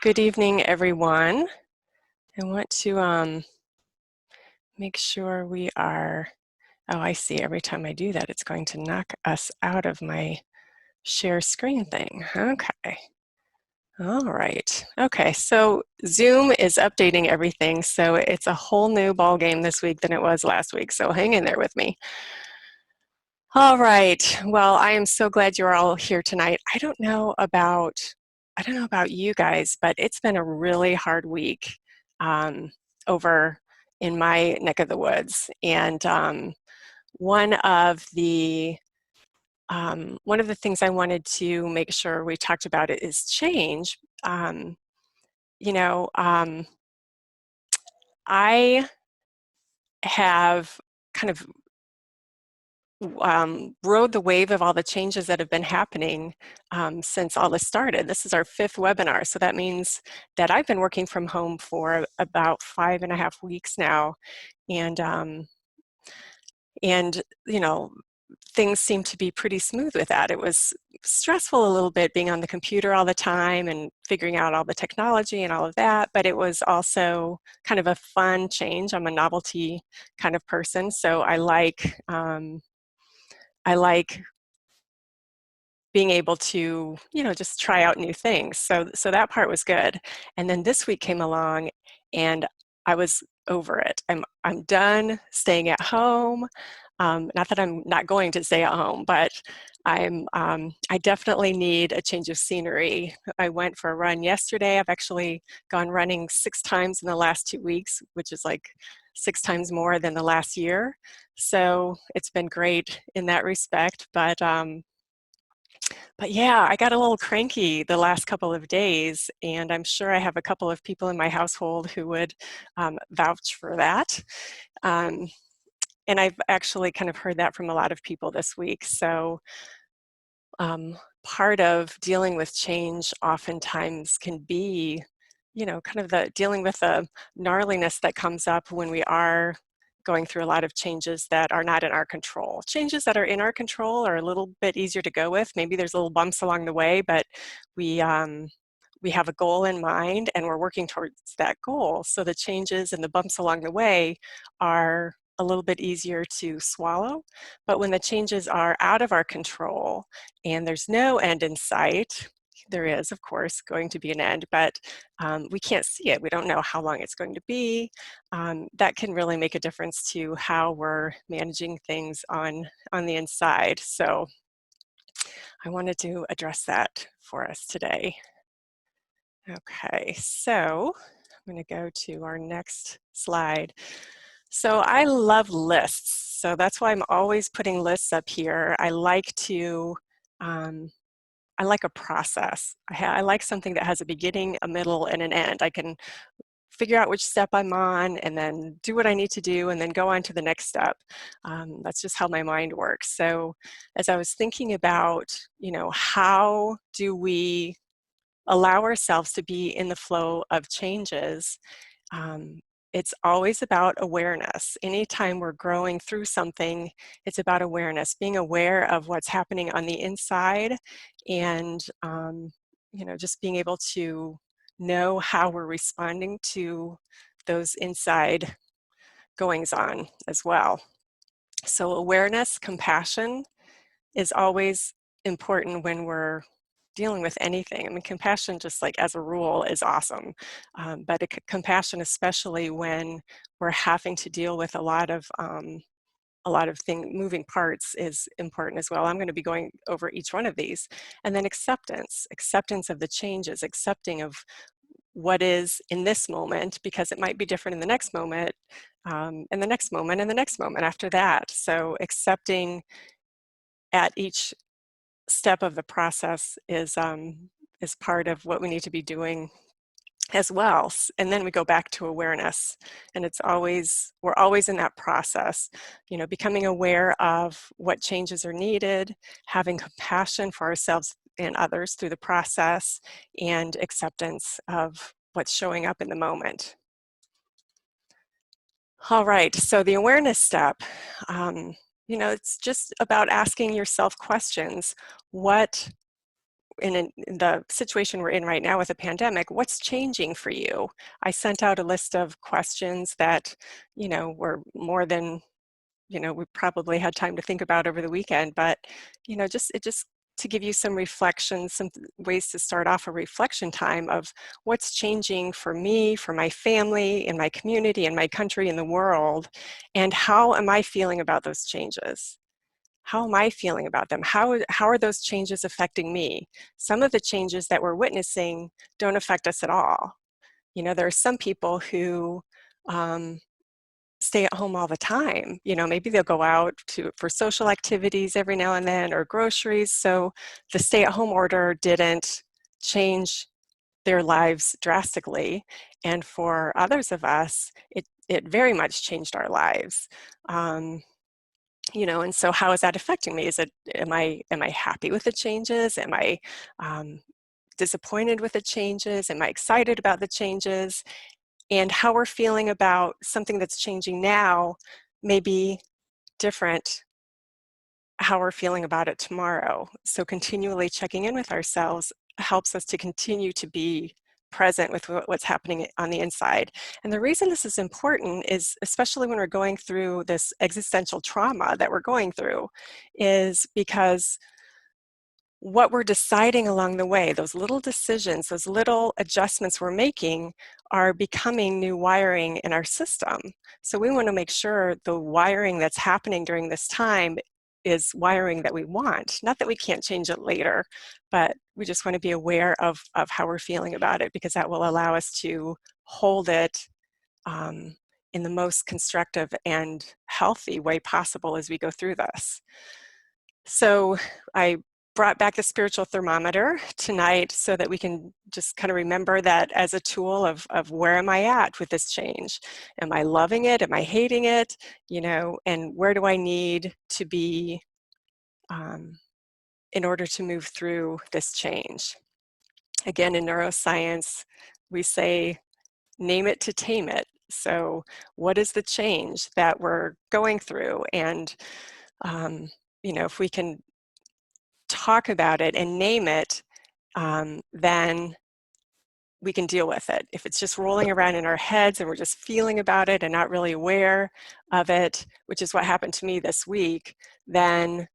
Good evening, everyone. I want to make sure we are, oh, I see, every time I do that, it's going to knock us out of my share screen thing. Okay. All right. Okay, so Zoom is updating everything, so it's a whole new ball game this week than it was last week, so hang in there with me. All right. Well, I am so glad you're all here tonight. I don't know about you guys, but it's been a really hard week um, over in my neck of the woods. And one of the one of the things I wanted to make sure we talked about it is change. You know, I have kind of rode the wave of all the changes that have been happening since all this started. This is our 5th webinar, so that means that I've been working from home for about 5.5 weeks now, and and you know, things seem to be pretty smooth with that. It was stressful a little bit being on the computer all the time and figuring out all the technology and all of that, but it was also kind of a fun change. I'm a novelty kind of person, so I like being able to, just try out new things. So that part was good. And then this week came along and I was over it. I'm done staying at home. Not that I'm not going to stay at home, but I definitely need a change of scenery. I went for a run yesterday. I've actually gone running 6 times in the last 2 weeks, which is like 6 times more than the last year. So it's been great in that respect. But yeah, I got a little cranky the last couple of days, and I'm sure I have a couple of people in my household who would vouch for that. Um, and I've actually kind of heard that from a lot of people this week. So part of dealing with change oftentimes can be, kind of the dealing with the gnarliness that comes up when we are going through a lot of changes that are not in our control. Changes that are in our control are a little bit easier to go with. Maybe there's little bumps along the way, but we we have a goal in mind and we're working towards that goal. So the changes and the bumps along the way are a little bit easier to swallow. But when the changes are out of our control and there's no end in sight, there is, of course, going to be an end, but we can't see it. We don't know how long it's going to be. That can really make a difference to how we're managing things on the inside. So I wanted to address that for us today. Okay, so I'm going to go to our next slide. So I love lists, so that's why I'm always putting lists up here. I like a process. I like something that has a beginning, a middle, and an end. I can figure out which step I'm on and then do what I need to do and then go on to the next step. That's just how my mind works. So as I was thinking about, how do we allow ourselves to be in the flow of changes, um, it's always about awareness. Anytime we're growing through something, it's about awareness, being aware of what's happening on the inside and, just being able to know how we're responding to those inside goings on as well. So awareness, compassion is always important when we're dealing with anything. I mean, compassion, just like as a rule, is awesome, but compassion, especially when we're having to deal with a lot of moving parts, is important as well. I'm going to be going over each one of these, and then acceptance of the changes, accepting of what is in this moment, because it might be different in the next moment, and the next moment, and the next moment after that. So accepting at each step of the process is part of what we need to be doing as well. And then we go back to awareness, and we're always in that process, becoming aware of what changes are needed, having compassion for ourselves and others through the process, and acceptance of what's showing up in the moment. All right, so the awareness step, it's just about asking yourself questions. What in the situation we're in right now with a pandemic, what's changing for you? I sent out a list of questions that, were more than, we probably had time to think about over the weekend, but, just to give you some reflections, some ways to start off a reflection time of what's changing for me, for my family, in my community, in my country, in the world, and how am I feeling about those changes? How am I feeling about them? How are those changes affecting me? Some of the changes that we're witnessing don't affect us at all. There are some people who um, stay at home all the time. Maybe they'll go out for social activities every now and then or groceries. So the stay-at-home order didn't change their lives drastically. And for others of us, it very much changed our lives. And so how is that affecting me? Am I happy with the changes? Am I disappointed with the changes? Am I excited about the changes? And how we're feeling about something that's changing now may be different how we're feeling about it tomorrow. So continually checking in with ourselves helps us to continue to be present with what's happening on the inside. And the reason this is important is, especially when we're going through this existential trauma that we're going through, is because what we're deciding along the way, those little decisions, those little adjustments we're making are becoming new wiring in our system. So we want to make sure the wiring that's happening during this time is wiring that we want. Not that we can't change it later, but we just want to be aware of how we're feeling about it, because that will allow us to hold it in the most constructive and healthy way possible as we go through this. So I brought back the spiritual thermometer tonight so that we can just kind of remember that as a tool of where am I at with this change? Am I loving it? Am I hating it? And where do I need to be in order to move through this change? Again, in neuroscience, we say, name it to tame it. So what is the change that we're going through? And, if we can talk about it and name it, then we can deal with it. If it's just rolling around in our heads and we're just feeling about it and not really aware of it, which is what happened to me this week, then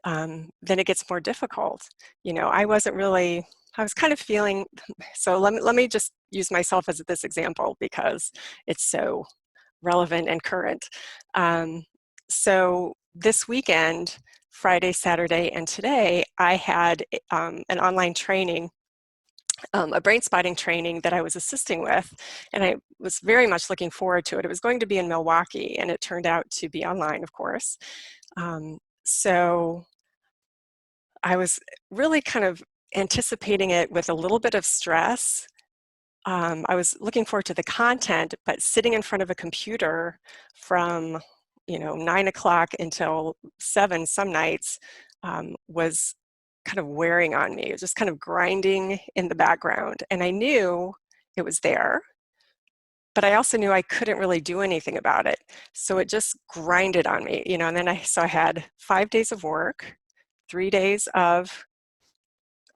it gets more difficult. I wasn't really, I was kind of feeling, so let me just use myself as this example because it's so relevant and current. So this weekend, Friday, Saturday, and today, I had an online training, a brain spotting training that I was assisting with, and I was very much looking forward to it. It was going to be in Milwaukee, and it turned out to be online, of course. So I was really kind of anticipating it with a little bit of stress. I was looking forward to the content, but sitting in front of a computer from 9 o'clock until 7 some nights was kind of wearing on me. It was just kind of grinding in the background. And I knew it was there, but I also knew I couldn't really do anything about it. So it just grinded on me, and then I had 5 days of work, 3 days of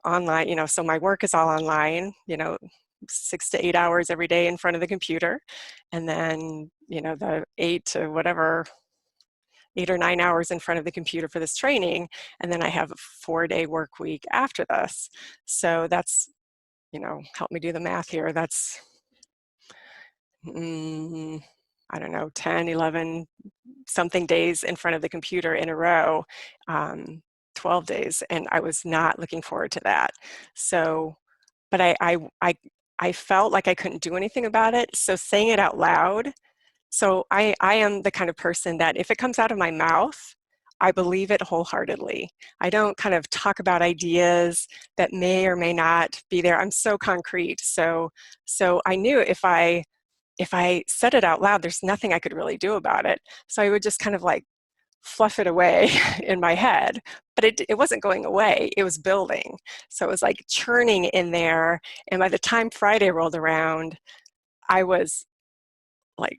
online, so my work is all online, 6 to 8 hours every day in front of the computer. And then, the 8 or 9 hours in front of the computer for this training. And then I have a 4-day work week after this. So that's, help me do the math here. That's, I don't know, 10, 11 something days in front of the computer in a row, 12 days. And I was not looking forward to that. So, but I felt like I couldn't do anything about it. So saying it out loud, so I am the kind of person that if it comes out of my mouth, I believe it wholeheartedly. I don't kind of talk about ideas that may or may not be there. I'm so concrete. So I knew if I said it out loud, there's nothing I could really do about it. So I would just kind of like fluff it away in my head, but it wasn't going away. It was building. So it was like churning in there. And by the time Friday rolled around, I was like,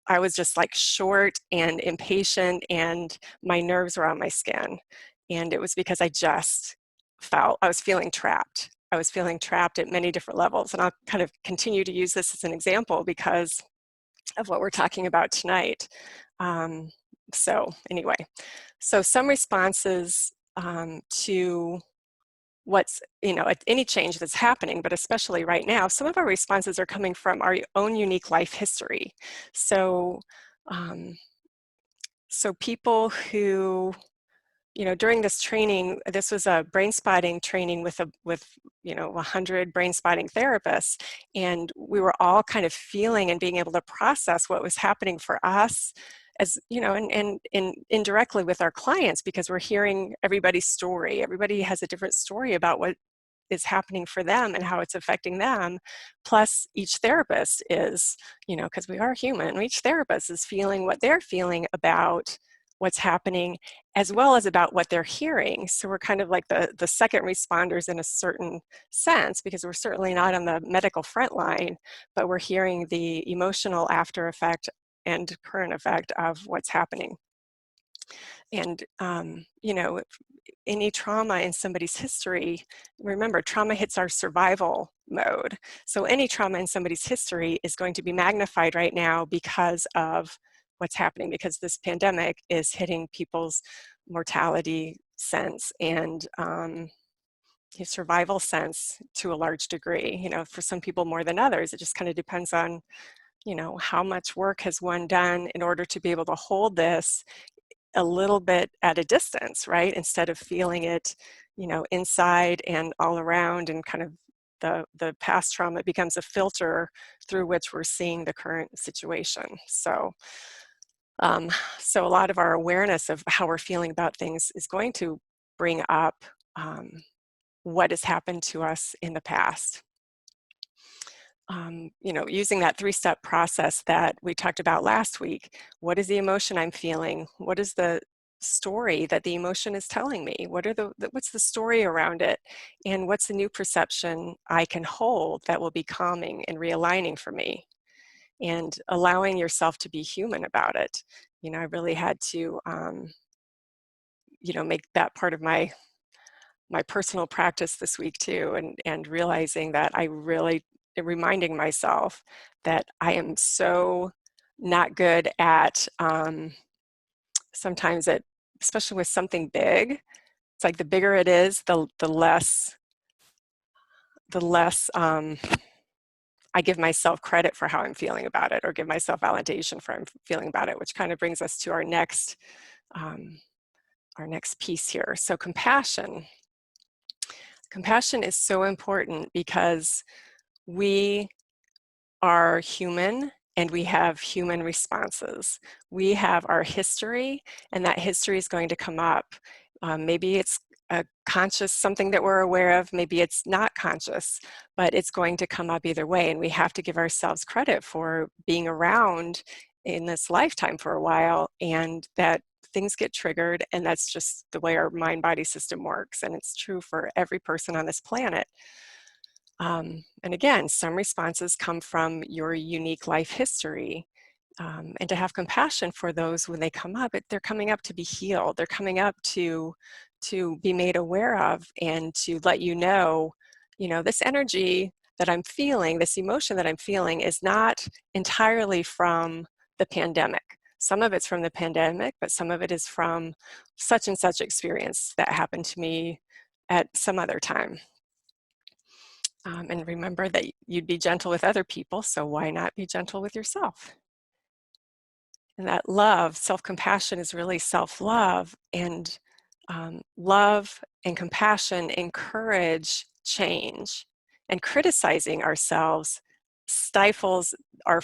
I was just like short and impatient, and my nerves were on my skin. And it was because I just felt. I was feeling trapped. I was feeling trapped at many different levels. And I'll kind of continue to use this as an example because of what we're talking about tonight. So anyway, so some responses to what's, any change that's happening, but especially right now, some of our responses are coming from our own unique life history. So, so people who, during this training, this was a brain spotting training with 100 brain spotting therapists, and we were all kind of feeling and being able to process what was happening for us, as and indirectly with our clients, because we're hearing everybody's story. Everybody has a different story about what is happening for them and how it's affecting them. Plus, each therapist is, because we are human, each therapist is feeling what they're feeling about what's happening, as well as about what they're hearing. So we're kind of like the second responders in a certain sense, because we're certainly not on the medical front line, but we're hearing the emotional after effect and current effect of what's happening. And, any trauma in somebody's history, remember, trauma hits our survival mode. So any trauma in somebody's history is going to be magnified right now because of what's happening, because this pandemic is hitting people's mortality sense and survival sense to a large degree. For some people more than others. It just kind of depends on, how much work has one done in order to be able to hold this a little bit at a distance, right? Instead of feeling it, inside and all around, and kind of the past trauma becomes a filter through which we're seeing the current situation. So, so a lot of our awareness of how we're feeling about things is going to bring up what has happened to us in the past. Using that three-step process that we talked about last week. What is the emotion I'm feeling? What is the story that the emotion is telling me? What's the story around it? And what's the new perception I can hold that will be calming and realigning for me? And allowing yourself to be human about it. I really had to, make that part of my personal practice this week too, and realizing that I really reminding myself that I am so not good at sometimes at, especially with something big. It's like the bigger it is, the less I give myself credit for how I'm feeling about it, or give myself validation for how I'm feeling about it, which kind of brings us to our next piece here. So compassion. Compassion is so important because we are human and we have human responses. We have our history, and that history is going to come up. Maybe it's a conscious something that we're aware of, maybe it's not conscious, but it's going to come up either way, and we have to give ourselves credit for being around in this lifetime for a while, and that things get triggered, and that's just the way our mind-body system works, and it's true for every person on this planet. And again, some responses come from your unique life history. And to have compassion for those when they come up, they're coming up to be healed. They're coming up to be made aware of, and to let this energy that I'm feeling, this emotion that I'm feeling, is not entirely from the pandemic. Some of it's from the pandemic, but some of it is from such and such experience that happened to me at some other time. And remember that you'd be gentle with other people, so why not be gentle with yourself? And that love, self-compassion, is really self-love, and love and compassion encourage change, and criticizing ourselves stifles our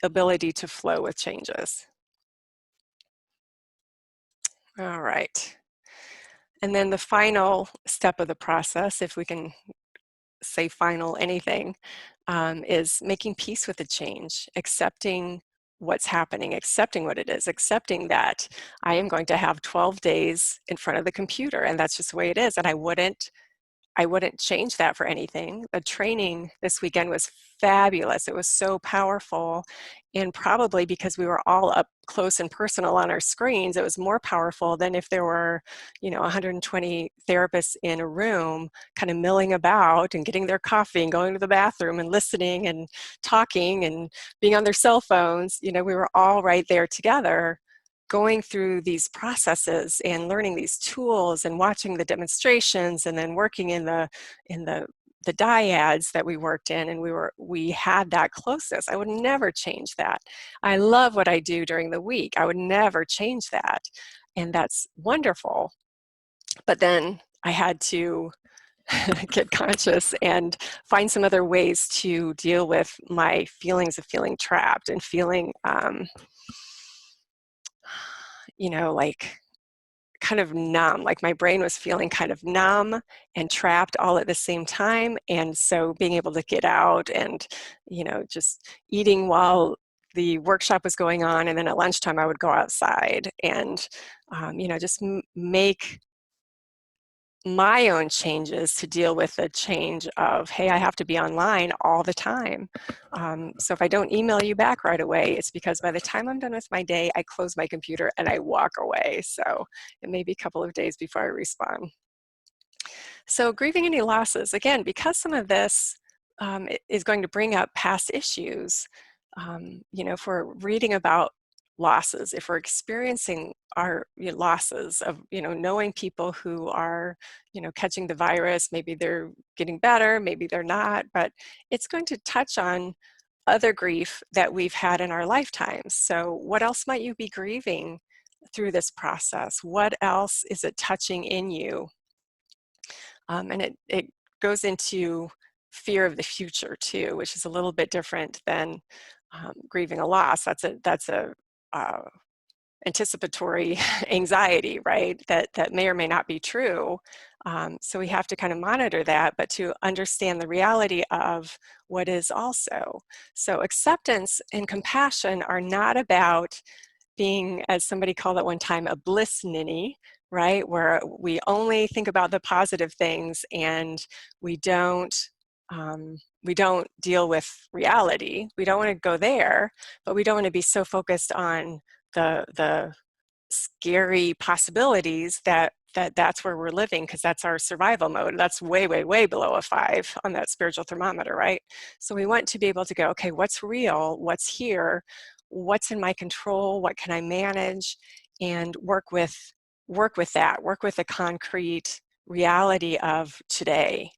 ability to flow with changes. All right. And then the final step of the process, if we can say final anything, is making peace with the change, accepting what's happening, accepting what it is, accepting that I am going to have 12 days in front of the computer, and that's just the way it is, and I wouldn't I wouldn't change that for anything. The training this weekend was fabulous. It was so powerful. And probably because we were all up close and personal on our screens, it was more powerful than if there were, 120 therapists in a room kind of milling about and getting their coffee and going to the bathroom and listening and talking and being on their cell phones. We were all right there together, going through these processes and learning these tools and watching the demonstrations and then working in the dyads that we worked in, and we had that closeness. I would never change that. I love what I do during the week. I would never change that. And that's wonderful. But then I had to get conscious and find some other ways to deal with my feelings of feeling trapped and feeling like kind of numb, like my brain was feeling kind of numb and trapped all at the same time. And so being able to get out and, just eating while the workshop was going on, and then at lunchtime I would go outside and, just make my own changes to deal with the change of, hey, I have to be online all the time. So if I don't email you back right away, it's because by the time I'm done with my day, I close my computer and I walk away. So it may be a couple of days before I respond. So grieving any losses, again, because some of this is going to bring up past issues, if we're reading about losses, if we're experiencing our losses of, knowing people who are, catching the virus, maybe they're getting better, maybe they're not, but it's going to touch on other grief that we've had in our lifetimes. So what else might you be grieving through this process? What else is it touching in you? And it goes into fear of the future too, which is a little bit different than grieving a loss. That's a anticipatory anxiety, right? That may or may not be true. So we have to kind of monitor that, but to understand the reality of what is also. So acceptance and compassion are not about being, as somebody called it one time, a bliss ninny, right? Where we only think about the positive things and we don't deal with reality. We don't want to go there, but we don't want to be so focused on the scary possibilities that's where we're living, because that's our survival mode. That's way, way, way below a 5 on that spiritual thermometer, right? So we want to be able to go, okay, what's real? What's here? What's in my control? What can I manage? And work with that. Work with the concrete reality of today.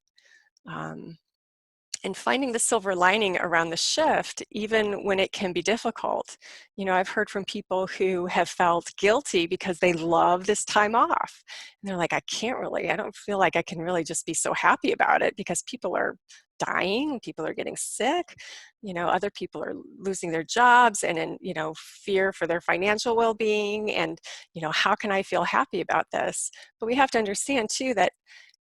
And finding the silver lining around the shift, even when it can be difficult. I've heard from people who have felt guilty because they love this time off. And they're like, I don't feel like I can really just be so happy about it because people are dying, people are getting sick, other people are losing their jobs and in, fear for their financial well-being. And, how can I feel happy about this? But we have to understand too that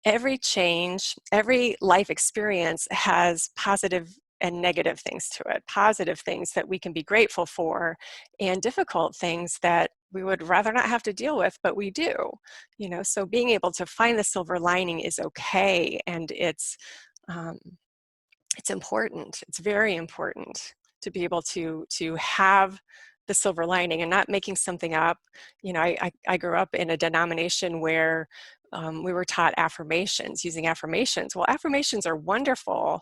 every change, every life experience has positive and negative things to it. Positive things that we can be grateful for, and difficult things that we would rather not have to deal with, but we do. So being able to find the silver lining is okay, and it's important. It's very important to be able to have the silver lining and not making something up. I grew up in a denomination where we were taught affirmations, using affirmations. Well, affirmations are wonderful,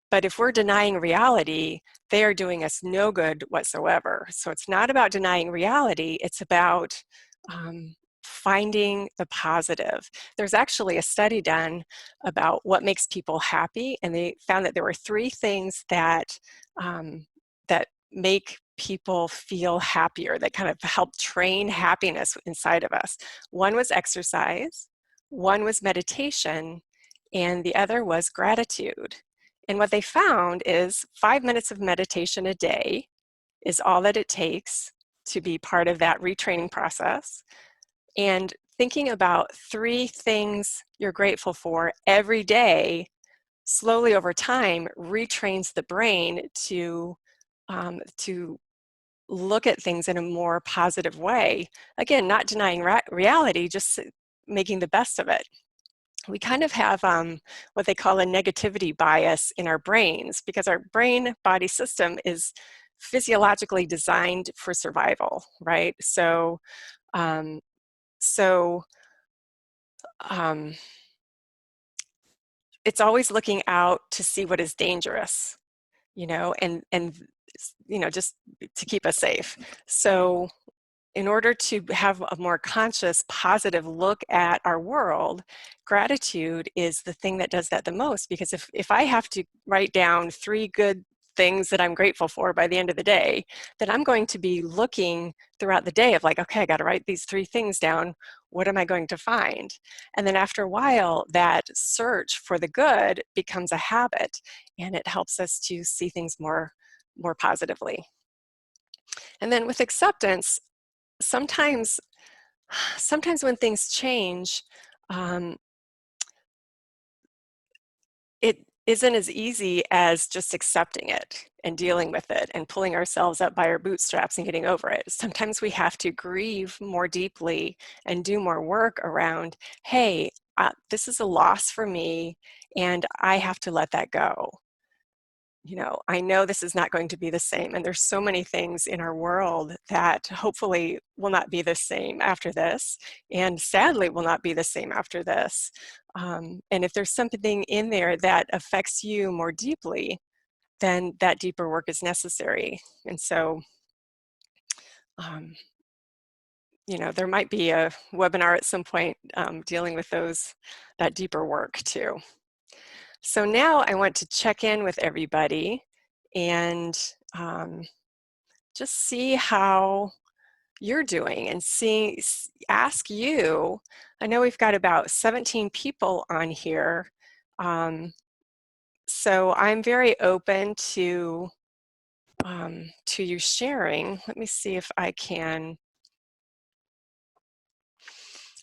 but if we're denying reality, they are doing us no good whatsoever. So it's not about denying reality, it's about finding the positive. There's actually a study done about what makes people happy, and they found that there were 3 things that that make people feel happier, that kind of help train happiness inside of us. One was exercise, one was meditation, and the other was gratitude. And what they found is 5 minutes of meditation a day is all that it takes to be part of that retraining process. And thinking about 3 things you're grateful for every day, slowly over time, retrains the brain to look at things in a more positive way. Again, not denying reality, just making the best of it. we kind of have what they call a negativity bias in our brains because our brain body system is physiologically designed for survival, right? Um, so um, it's always looking out to see what is dangerous, and just to keep us safe. So in order to have a more conscious, positive look at our world, gratitude is the thing that does that the most. Because if I have to write down 3 good things that I'm grateful for by the end of the day, then I'm going to be looking throughout the day of like, okay, I got to write these 3 things down. What am I going to find? And then after a while, that search for the good becomes a habit, and it helps us to see things more positively. And then with acceptance, sometimes sometimes when things change, um, it isn't as easy as just accepting it and dealing with it and pulling ourselves up by our bootstraps and getting over it. Sometimes we have to grieve more deeply and do more work around, hey, this is a loss for me, and I have to let that go. I know this is not going to be the same. And there's so many things in our world that hopefully will not be the same after this. And sadly, will not be the same after this. And if there's something in there that affects you more deeply, then that deeper work is necessary. And so, um, there might be a webinar at some point dealing with that deeper work too. So now I want to check in with everybody and um, just see how you're doing and ask you. I know we've got about 17 people on here, um, so I'm very open to you sharing. Let me see if I can.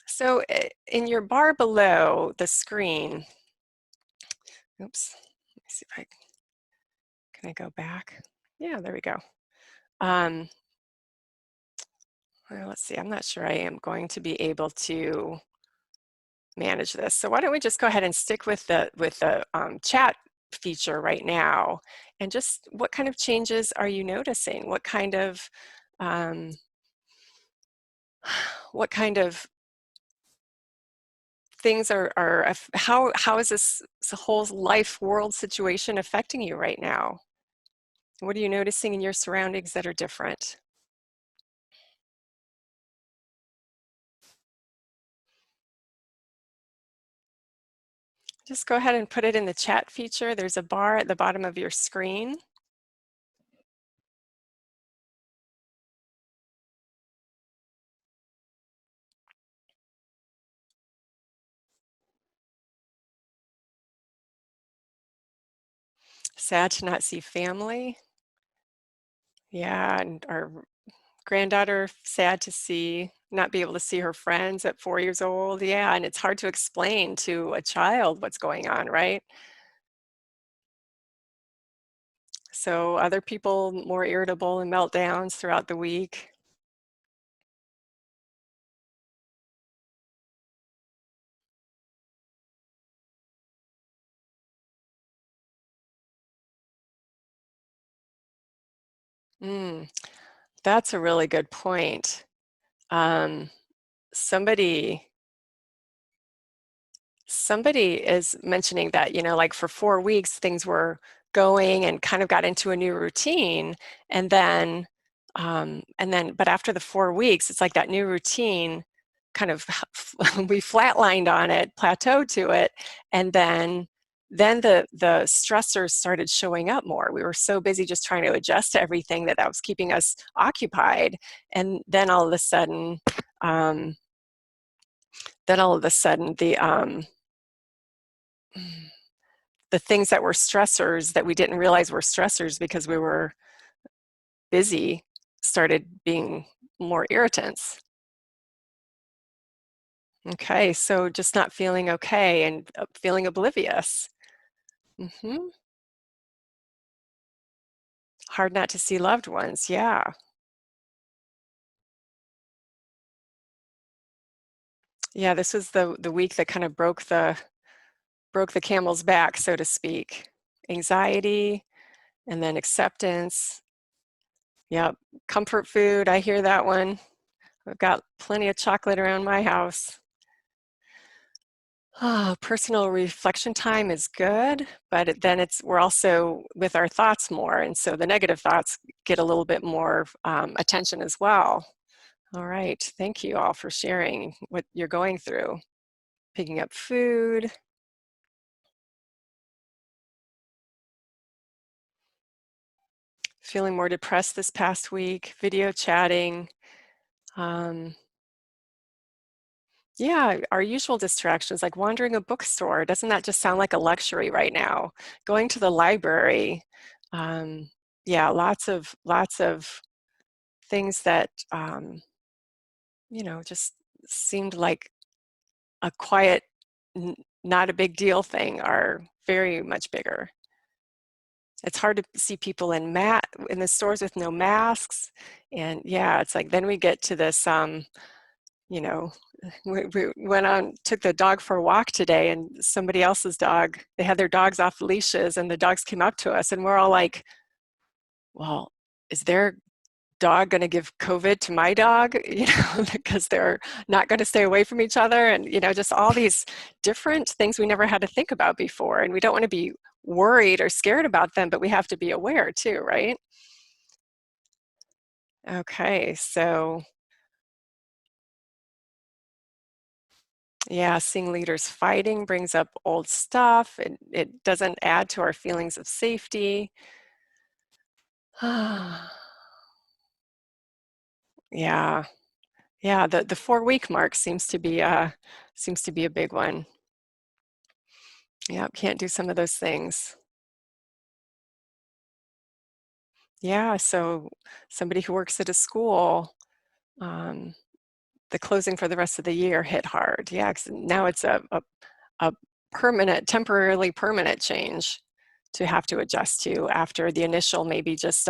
So in your bar below the screen, oops, let me see if can I go back? Yeah, there we go. Um, well, let's see, I'm not sure I am going to be able to manage this. So why don't we just go ahead and stick with the chat feature right now, and just what kind of changes are you noticing? Um, what kind of things how is this whole life world situation affecting you right now? What are you noticing in your surroundings that are different? Just go ahead and put it in the chat feature. There's a bar at the bottom of your screen. Sad to not see family. Yeah, and our granddaughter, sad to not be able to see her friends at 4 years old. Yeah, and it's hard to explain to a child what's going on, right? So other people more irritable and meltdowns throughout the week. Mm, that's a really good point. Um, somebody Somebody is mentioning that, like for 4 weeks, things were going and kind of got into a new routine. But after the 4 weeks, it's like that new routine kind of, we flatlined on it, plateaued to it. And then the stressors started showing up more. We were so busy just trying to adjust to everything that was keeping us occupied. And then all of a sudden, um, the things that were stressors that we didn't realize were stressors because we were busy started being more irritants. Okay, so just not feeling okay and feeling oblivious. hmm Hard not to see loved ones. Yeah. Yeah, this was the week that kind of broke broke the camel's back, so to speak. Anxiety, and then acceptance. Yep, comfort food, I hear that one. I've got plenty of chocolate around my house. Personal reflection time is good, but then we're also with our thoughts more, and so the negative thoughts get a little bit more attention as well. All right, thank you all for sharing what you're going through. Picking up food, feeling more depressed this past week, video chatting. Um, yeah, our usual distractions like wandering a bookstore. Doesn't that just sound like a luxury right now? Going to the library. Um, yeah, lots of things that just seemed like a quiet, n- not a big deal thing are very much bigger. It's hard to see people in the stores with no masks, and yeah, it's like then we get to this. You know, we went on, took the dog for a walk today, and somebody else's dog, they had their dogs off leashes, and the dogs came up to us, and we're all like, well, is their dog going to give COVID to my dog? Because they're not going to stay away from each other, and just all these different things we never had to think about before, and we don't want to be worried or scared about them, but we have to be aware too, right? Okay, so yeah, seeing leaders fighting brings up old stuff. It doesn't add to our feelings of safety. Yeah, yeah. The 4 week mark seems to be a big one. Yeah, can't do some of those things. Yeah, so somebody who works at a school, um, the closing for the rest of the year hit hard. Yeah, 'cause now it's a temporarily permanent change to have to adjust to after the initial maybe just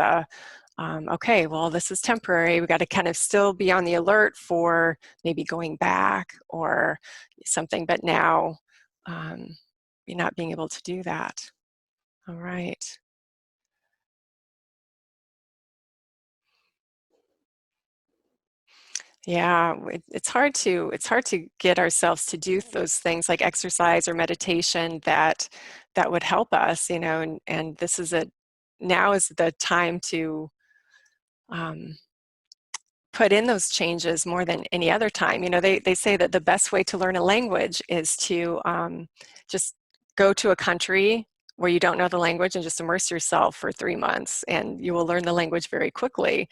okay, well, this is temporary. We got to kind of still be on the alert for maybe going back or something, but now you're not being able to do that. All right. Yeah, it's hard to get ourselves to do those things like exercise or meditation that would help us, and this is a now is the time to um, put in those changes more than any other time. They say that the best way to learn a language is to just go to a country where you don't know the language and just immerse yourself for 3 months, and you will learn the language very quickly.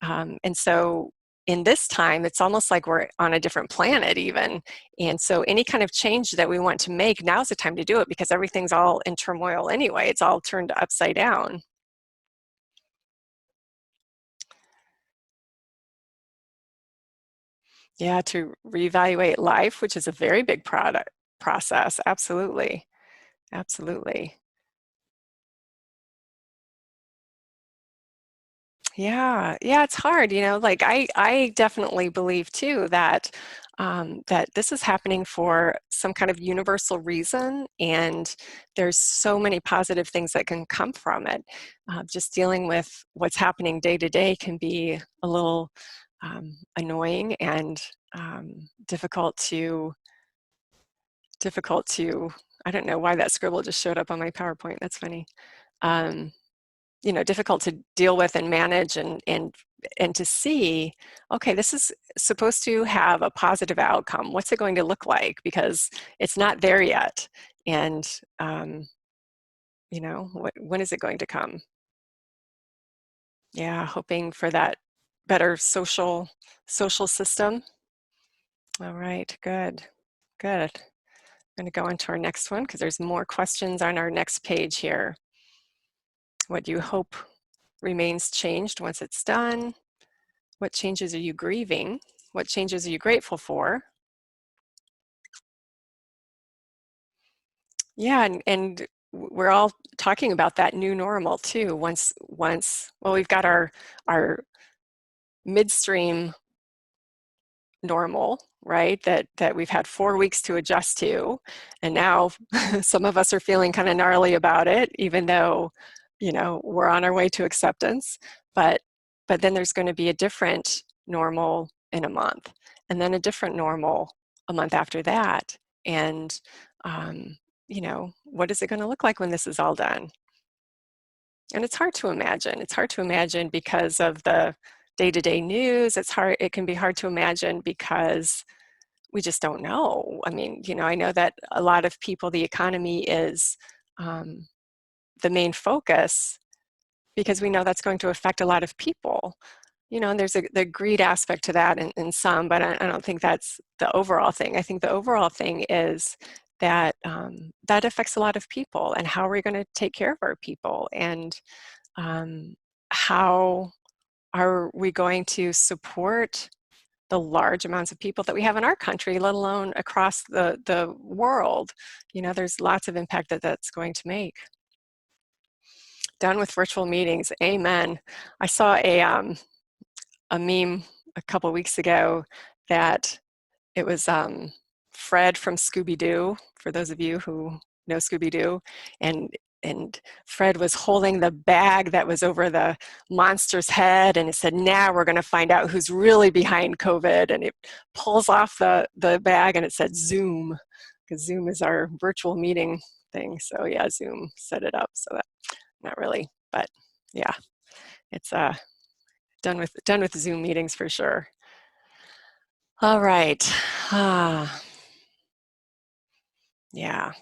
And so in this time, it's almost like we're on a different planet even. And so any kind of change that we want to make, now's the time to do it because everything's all in turmoil anyway. It's all turned upside down. Yeah, to reevaluate life, which is a very big product process. Absolutely. Absolutely. Yeah, yeah, it's hard, like I definitely believe too that this is happening for some kind of universal reason, and there's so many positive things that can come from it. Just dealing with what's happening day to day can be a little annoying and difficult to. I don't know why that scribble just showed up on my PowerPoint. That's funny. Um, difficult to deal with and manage and to see, okay, this is supposed to have a positive outcome. What's it going to look like? Because it's not there yet. And, when is it going to come? Yeah, hoping for that better social system. All right, good, good. I'm going to go on to our next one because there's more questions on our next page here. What do you hope remains changed once it's done? What changes are you grieving? What changes are you grateful for? Yeah, and we're all talking about that new normal too. Well, we've got our midstream normal, right? That we've had 4 weeks to adjust to, and now some of us are feeling kind of gnarly about it, even though, we're on our way to acceptance. But then there's going to be a different normal in a month, and then a different normal a month after that. And what is it going to look like when this is all done? And it's hard to imagine. It's hard to imagine because of the day-to-day news. It can be hard to imagine because we just don't know. I mean, I know that a lot of people, the economy is um, the main focus because we know that's going to affect a lot of people. And there's the greed aspect to that in some, but I don't think that's the overall thing. I think the overall thing is that that affects a lot of people, and how are we going to take care of our people, and um, how are we going to support the large amounts of people that we have in our country, let alone across the world? There's lots of impact that that's going to make. Done with virtual meetings. Amen. I saw a meme a couple weeks ago that it was Fred from Scooby-Doo, for those of you who know Scooby-Doo, and Fred was holding the bag that was over the monster's head, and it said, "Now we're going to find out who's really behind COVID." And it pulls off the bag, and it said Zoom, because Zoom is our virtual meeting thing. So yeah, Zoom set it up. So that, not really, but yeah, it's done with Zoom meetings for sure. All right. Ah, yeah.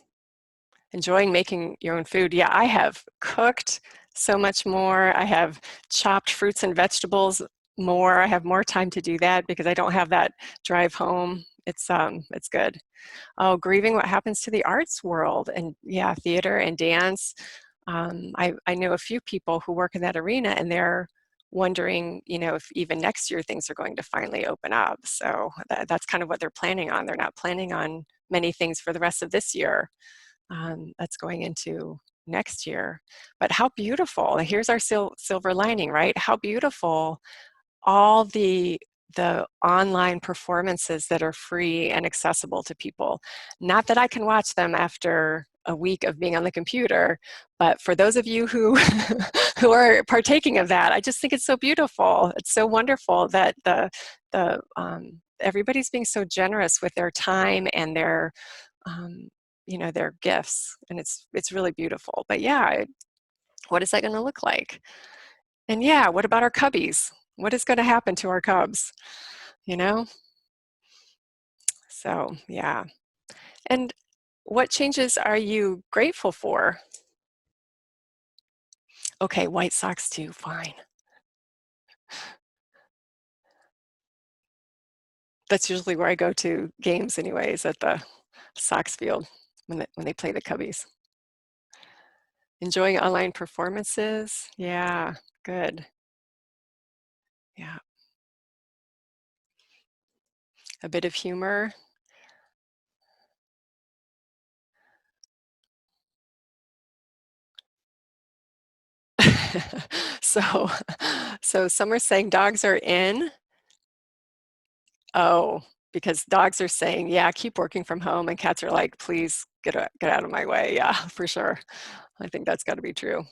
Enjoying making your own food. Yeah, I have cooked so much more. I have chopped fruits and vegetables more. I have more time to do that because I don't have that drive home. It's good. Oh, grieving what happens to the arts world, and yeah, theater and dance. I know a few people who work in that arena, and they're wondering, if even next year things are going to finally open up. So that's kind of what they're planning on. They're not planning on many things for the rest of this year. That's going into next year. But how beautiful! Here's our silver lining, right? How beautiful all the online performances that are free and accessible to people. Not that I can watch them after a week of being on the computer, but for those of you who who are partaking of that, I just think it's so beautiful. It's so wonderful that the everybody's being so generous with their time and um, their gifts, and it's really beautiful. But yeah, what is that going to look like? And yeah, what about our cubbies? What is going to happen to our cubs? You know? So, yeah. And what changes are you grateful for? Okay, White Sox too, fine. That's usually where I go to games anyways, at the Sox field when they play the Cubbies. Enjoying online performances? Yeah, good. Yeah. A bit of humor. So so some are saying dogs are in. Oh, because dogs are saying, "Yeah, keep working from home," and cats are like, "Please get out of my way." Yeah, for sure. I think that's gotta be true.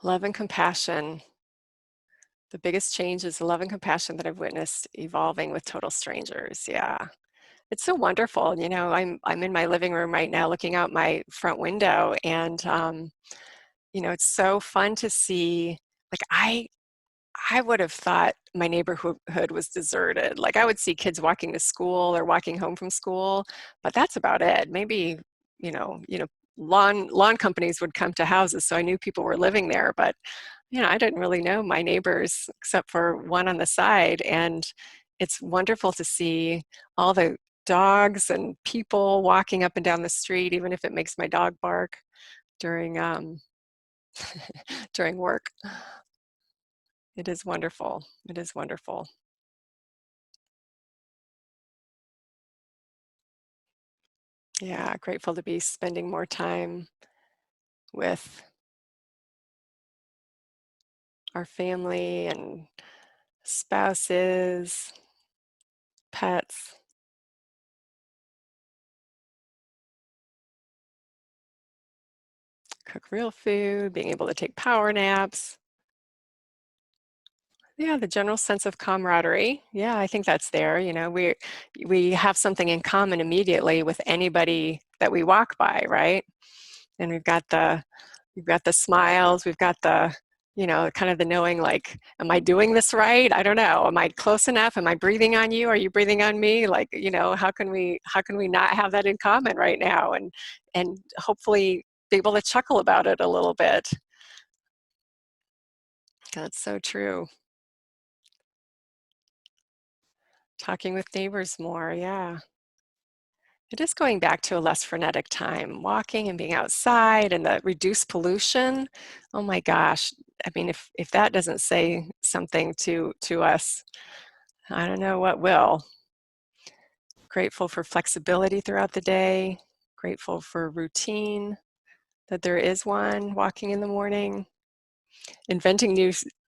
Love and compassion. The biggest change is the love and compassion that I've witnessed evolving with total strangers. Yeah. It's so wonderful. I'm in my living room right now looking out my front window, and it's so fun to see. Like, I would have thought my neighborhood was deserted. Like, I would see kids walking to school or walking home from school, but that's about it. Maybe, lawn companies would come to houses, so I knew people were living there, but I didn't really know my neighbors except for one on the side. And it's wonderful to see all the dogs and people walking up and down the street, even if it makes my dog bark during during work. It is wonderful. It is wonderful. Yeah, grateful to be spending more time with our family and spouses, pets, cook real food, being able to take power naps. Yeah, the general sense of camaraderie. Yeah, I think that's there. We have something in common immediately with anybody that we walk by, right? And we've got the smiles, we've got the, kind of the knowing, like, am I doing this right? I don't know. Am I close enough? Am I breathing on you? Are you breathing on me? Like, how can we not have that in common right now? And hopefully be able to chuckle about it a little bit. That's so true. Talking with neighbors more, yeah. It is going back to a less frenetic time, walking and being outside and the reduced pollution. Oh my gosh. I mean, if that doesn't say something to us, I don't know what will. Grateful for flexibility throughout the day, grateful for routine, that there is one, walking in the morning, inventing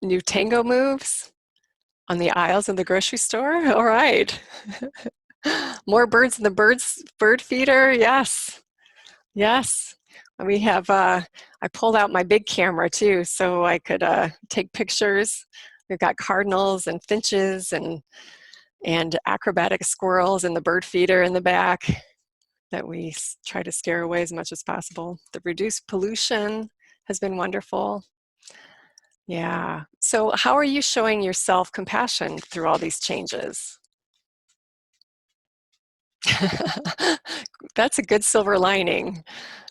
new tango moves on the aisles in the grocery store. All right. More birds in the bird feeder. Yes. Yes. We have, I pulled out my big camera too, so I could take pictures. We've got cardinals and finches and acrobatic squirrels in the bird feeder in the back that we try to scare away as much as possible. The reduced pollution has been wonderful. Yeah. So how are you showing yourself compassion through all these changes? That's a good silver lining.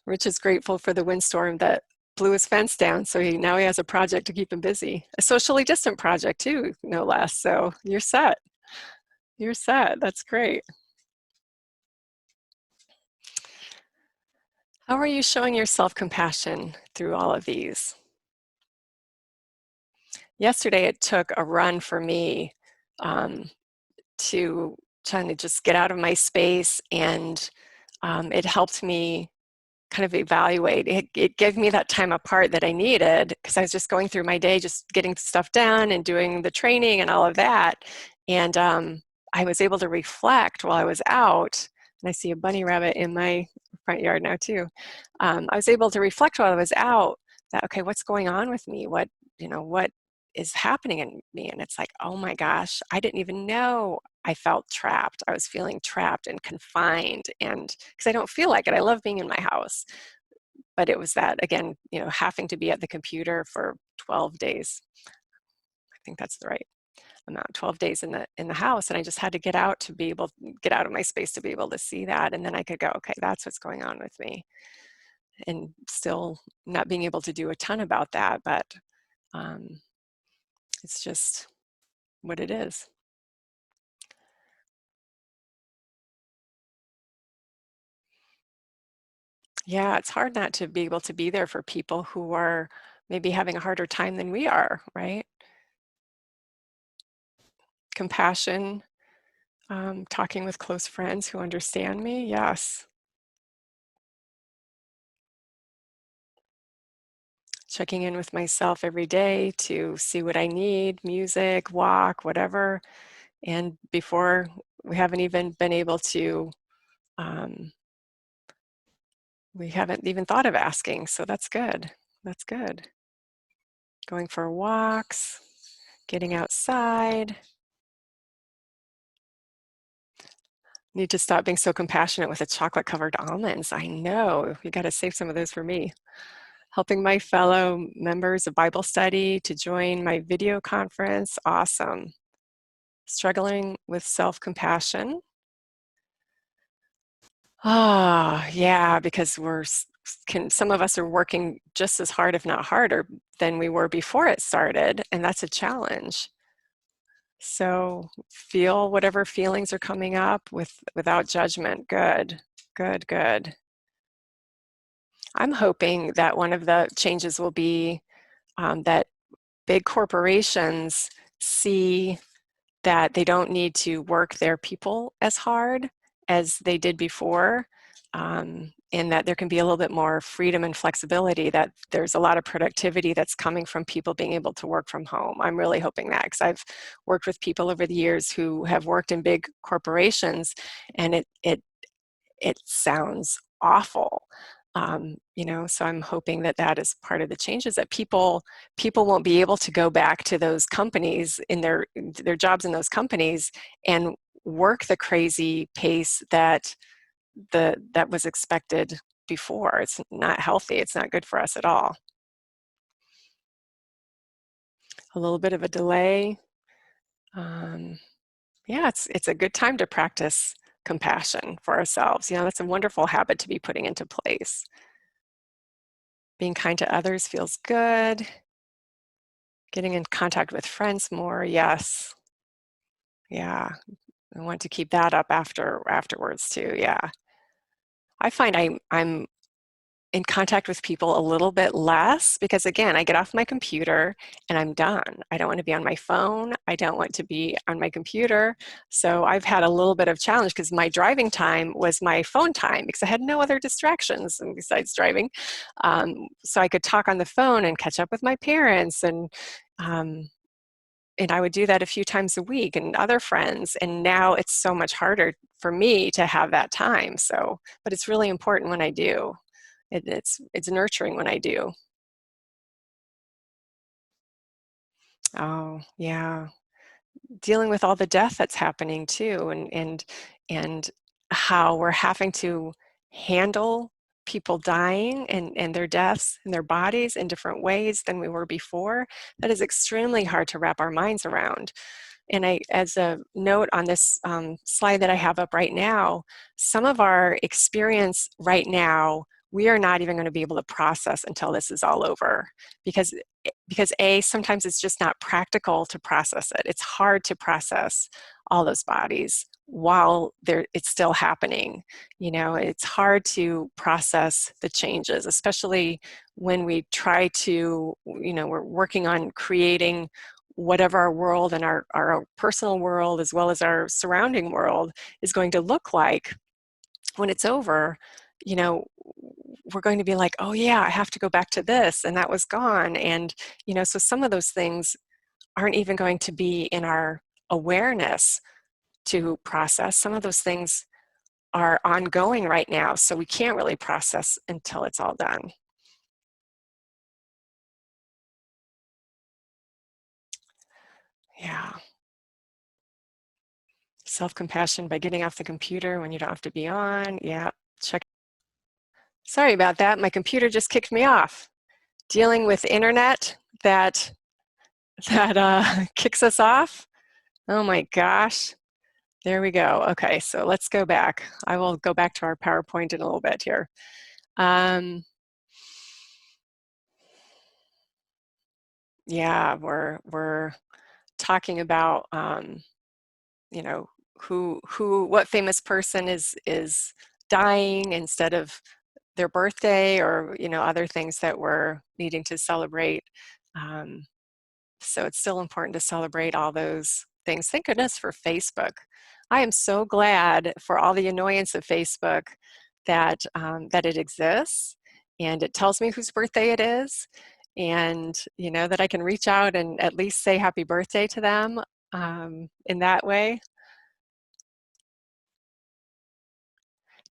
Rich is grateful for the windstorm that blew his fence down, so now he has a project to keep him busy. A socially distant project too, no less. So you're set. You're set. That's great. How are you showing yourself compassion through all of these? Yesterday, it took a run for me um, to trying to just get out of my space, and it helped me kind of evaluate. It gave me that time apart that I needed because I was just going through my day, just getting stuff done and doing the training and all of that. And I was able to reflect while I was out. And I see a bunny rabbit in my front yard now too. I was able to reflect while I was out that, okay, what's going on with me? What is happening in me? And it's like, oh my gosh, I didn't even know I felt trapped. I was feeling trapped and confined, and because I don't feel like it. I love being in my house, but it was that again, having to be at the computer for 12 days. I think that's the right amount. 12 days in the house, and I just had to get out of my space to be able to see that, and then I could go, okay, that's what's going on with me, and still not being able to do a ton about that, but um, it's just what it is. Yeah, it's hard not to be able to be there for people who are maybe having a harder time than we are, right? Compassion, talking with close friends who understand me. Yes. Checking in with myself every day to see what I need, music, walk, whatever. And before we haven't even been able to, um, we haven't even thought of asking. So that's good. That's good. Going for walks, getting outside. Need to stop being so compassionate with the chocolate covered almonds. I know. You got to save some of those for me. Helping my fellow members of Bible study to join my video conference. Awesome. Struggling with self compassion. Ah, yeah, because some of us are working just as hard, if not harder, than we were before it started, and that's a challenge. So feel whatever feelings are coming up without judgment. Good, good, good. I'm hoping that one of the changes will be that big corporations see that they don't need to work their people as hard as they did before. and that there can be a little bit more freedom and flexibility, that there's a lot of productivity that's coming from people being able to work from home. I'm really hoping that, because I've worked with people over the years who have worked in big corporations, and it sounds awful. So I'm hoping that that is part of the changes, that people won't be able to go back to those companies in their jobs in those companies and work the crazy pace that was expected before. It's not healthy. It's not good for us at all. A little bit of a delay. Yeah, it's a good time to practice compassion for ourselves. That's a wonderful habit to be putting into place. Being kind to others feels good. Getting in contact with friends more, yes. Yeah, I want to keep that up afterwards too. Yeah, I find I'm in contact with people a little bit less, because again, I get off my computer and I'm done. I don't want to be on my phone. I don't want to be on my computer. So I've had a little bit of challenge, because my driving time was my phone time, because I had no other distractions besides driving. So I could talk on the phone and catch up with my parents, um, and I would do that a few times a week, and other friends. And now it's so much harder for me to have that time. So, but it's really important when I do. It's nurturing when I do. Oh, yeah. Dealing with all the death that's happening too, and how we're having to handle people dying and their deaths and their bodies in different ways than we were before. That is extremely hard to wrap our minds around. And as a note on this slide that I have up right now, some of our experience right now, we are not even going to be able to process until this is all over, because sometimes it's just not practical to process it. It's hard to process all those bodies while it's still happening. It's hard to process the changes, especially when we try to, we're working on creating whatever our world and our personal world, as well as our surrounding world, is going to look like when it's over. you know we're going to be like, oh yeah, I have to go back to this, and that was gone. And so some of those things aren't even going to be in our awareness to process. Some of those things are ongoing right now, so we can't really process until it's all done. Yeah. Self-compassion by getting off the computer when you don't have to be on. Yeah. Check. Sorry about that. My computer just kicked me off. Dealing with internet that kicks us off. Oh my gosh. There we go. Okay, so let's go back. I will go back to our PowerPoint in a little bit here. Yeah, we're talking about you know what famous person is dying instead of their birthday, or other things that we're needing to celebrate. Um, So it's still important to celebrate all those things. Thank goodness for Facebook. I am so glad for all the annoyance of Facebook that it exists, and it tells me whose birthday it is, and that I can reach out and at least say happy birthday to them in that way.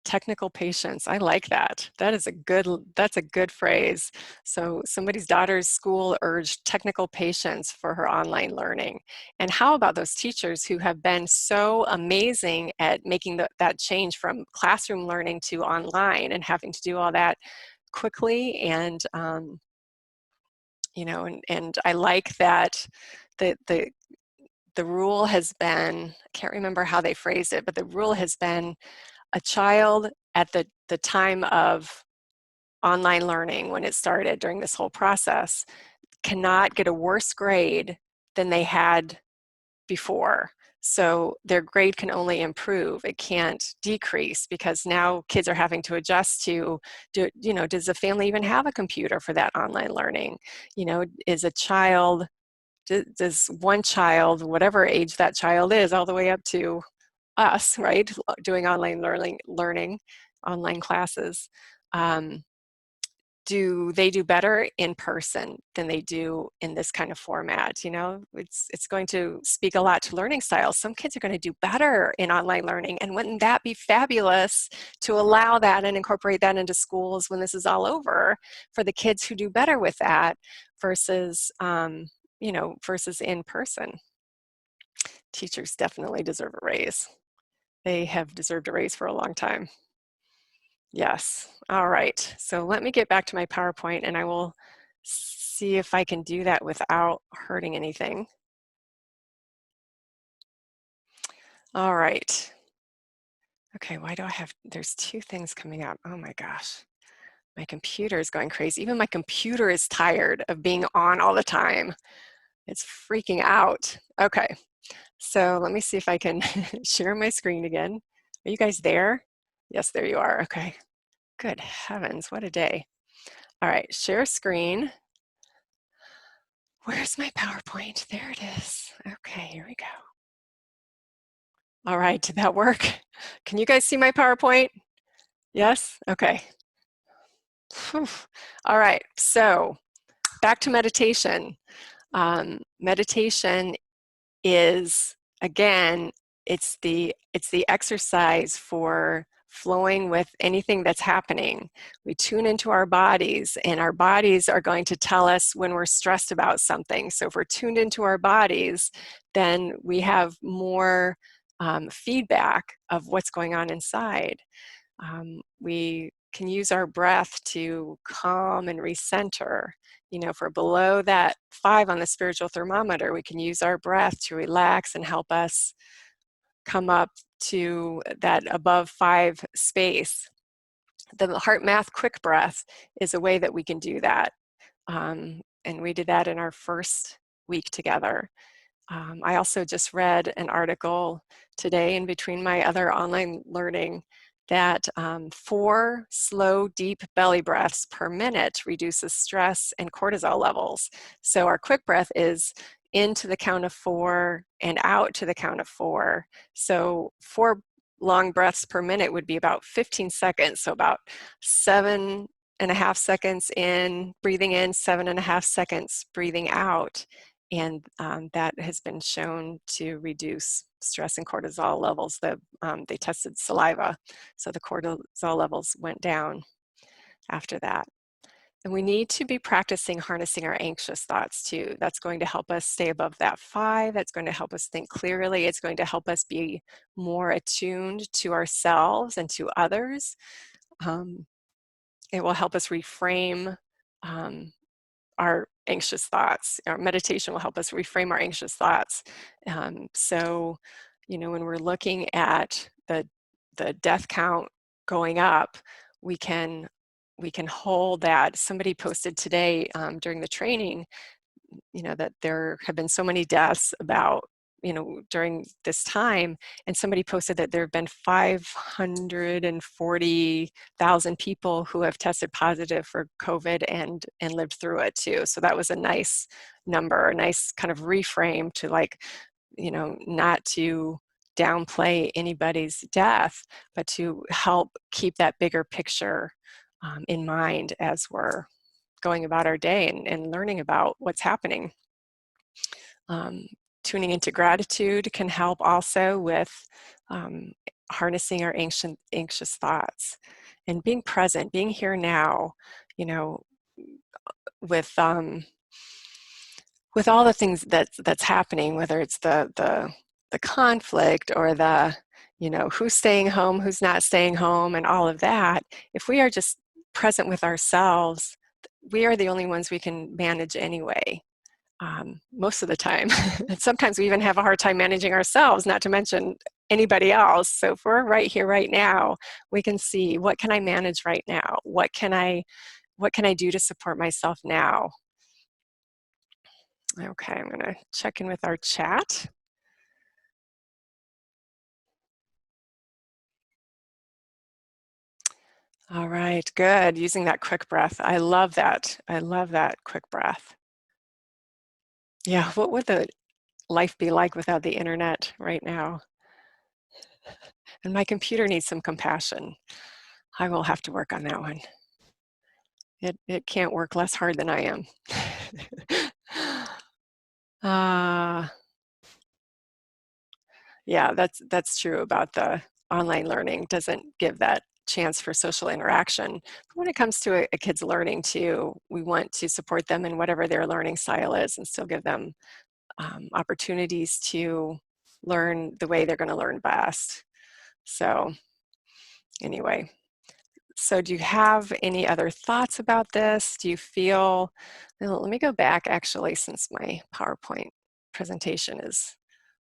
Technical patience. I like that. That's a good phrase. So somebody's daughter's school urged technical patience for her online learning. And how about those teachers who have been so amazing at making that change from classroom learning to online, and having to do all that quickly, and I like that the the the rule has been, I can't remember how they phrased it, but the rule has been, a child at the time of online learning, when it started during this whole process, cannot get a worse grade than they had before. So their grade can only improve. It can't decrease, because now kids are having to adjust to, does the family even have a computer for that online learning? Is a child, does one child, whatever age that child is, all the way up to us, right, doing online learning, online classes, do they do better in person than they do in this kind of format? You know, it's going to speak a lot to learning styles. Some kids are going to do better in online learning, and wouldn't that be fabulous to allow that and incorporate that into schools when this is all over for the kids who do better with that versus you know, versus in person. Teachers definitely deserve a raise. They have deserved a raise for a long time. Yes. All right. So let me get back to my PowerPoint and I will see if I can do that without hurting anything. All right. Okay, why do I have, there's two things coming up. Oh my gosh. My computer is going crazy. Even my computer is tired of being on all the time. It's freaking out. Okay. So let me see if I can share my screen again. Are you guys there? Yes, there you are. Okay. Good heavens, what a day. All right, share screen. Where's my PowerPoint? There it is. Okay, here we go. All right, did that work? Can you guys see my PowerPoint? Yes? Okay. Whew. All right, so back to meditation. Meditation is, again, it's the exercise for flowing with anything that's happening. We tune into our bodies, and our bodies are going to tell us when we're stressed about something. So if we're tuned into our bodies, then we have more feedback of what's going on inside. We can use our breath to calm and recenter. You know, if we're below that 5 on the spiritual thermometer, we can use our breath to relax and help us come up to that above 5 space. The heart math quick breath is a way that we can do that. And we did that in our first week together. I also just read an article today in between my other online learning that 4 slow, deep belly breaths per minute reduces stress and cortisol levels. So our quick breath is into the count of 4 and out to the count of 4. So 4 long breaths per minute would be about 15 seconds. So about 7.5 seconds in, breathing in, 7.5 seconds breathing out. And that has been shown to reduce stress and cortisol levels. They tested saliva, so the cortisol levels went down after that. And we need to be practicing harnessing our anxious thoughts too. That's going to help us stay above that 5. That's going to help us think clearly. It's going to help us be more attuned to ourselves and to others. It will help us reframe our anxious thoughts. Our meditation will help us reframe our anxious thoughts. So, you know, when we're looking at the death count going up, we can hold that. Somebody posted today during the training, you know, that there have been so many deaths about, you know, during this time, and somebody posted that there have been 540,000 people who have tested positive for COVID and lived through it too. So that was a nice number, a nice kind of reframe to, like, you know, not to downplay anybody's death, but to help keep that bigger picture in mind as we're going about our day and learning about what's happening. Tuning into gratitude can help also with harnessing our anxious thoughts and being present, being here now, you know, with all the things that's happening, whether it's the conflict or the, you know, who's staying home, who's not staying home, and all of that. If we are just present with ourselves, we are the only ones we can manage anyway. Most of the time. And sometimes we even have a hard time managing ourselves, not to mention anybody else. So if we're right here, right now, we can see, what can I manage right now? What can I do to support myself now? Okay, I'm gonna check in with our chat. All right, good. Using that quick breath. I love that. I love that quick breath. Yeah, what would the life be like without the internet right now? And my computer needs some compassion. I will have to work on that one. It can't work less hard than I am. uh, yeah, that's true about the online learning. Doesn't give that chance for social interaction. But when it comes to a kid's learning too, we want to support them in whatever their learning style is and still give them opportunities to learn the way they're going to learn best. So anyway, so do you have any other thoughts about this? Do you feel, well, let me go back actually, since my PowerPoint presentation is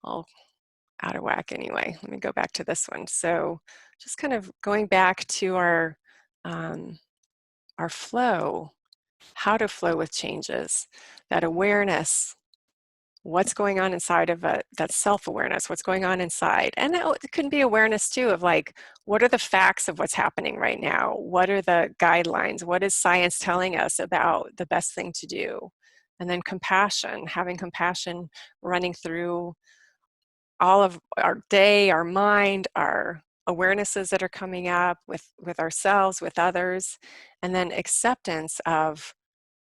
all out of whack anyway. Let me go back to this one. So just kind of going back to our flow, how to flow with changes, that awareness, what's going on inside of it, that self-awareness, what's going on inside. And it can be awareness too of like, what are the facts of what's happening right now? What are the guidelines? What is science telling us about the best thing to do? And then compassion, having compassion running through all of our day, our mind, our awarenesses that are coming up with ourselves, with others, and then acceptance of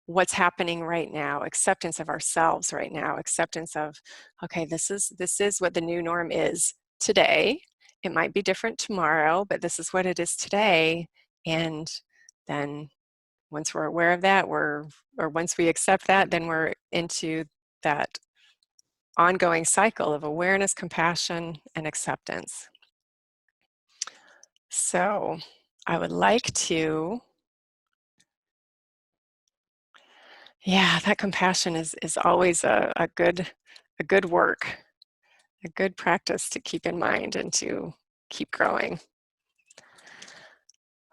what's happening right now, acceptance of ourselves right now, acceptance of, okay, this is what the new norm is today. It might be different tomorrow, but this is what it is today. And then once we're aware of that, or once we accept that, then we're into that ongoing cycle of awareness, compassion, and acceptance. So I would like to, yeah, that compassion is always a good work, a good practice to keep in mind and to keep growing.